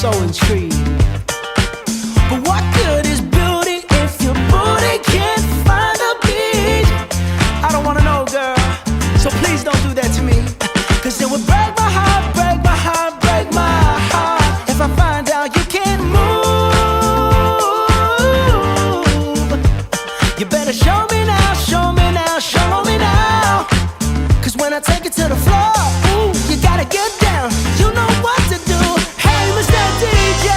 so intrigued. But what good is beauty if your booty can't find a beat? I don't wanna know, girl, so please don't do that to me. Cause it would break my heart, break my heart, break my heart if I find out you can't move. You better show me now, show me now, show me now. Cause when I take it to the floor, ooh, you gotta get down. You know what to do. Hey, Mr. DJ,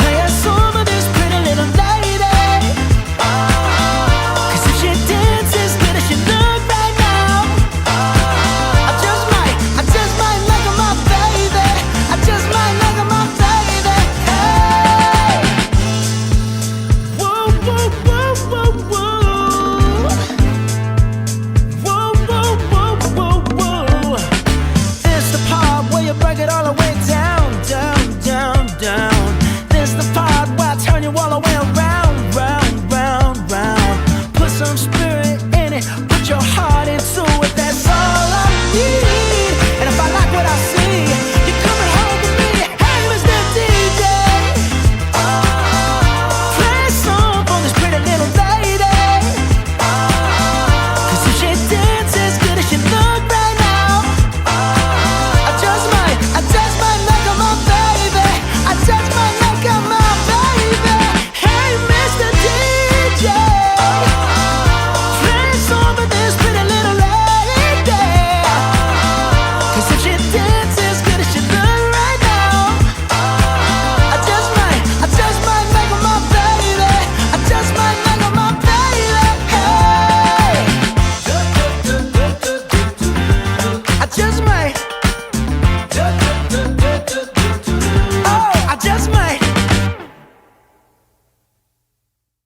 play a song for this pretty little lady. Cause if she dances good as she look right now, I just might like her, my baby. I just might like her, my baby. Hey, whoa, whoa, whoa, whoa, whoa. Whoa, whoa, whoa, whoa, whoa. It's the part where you break it all away.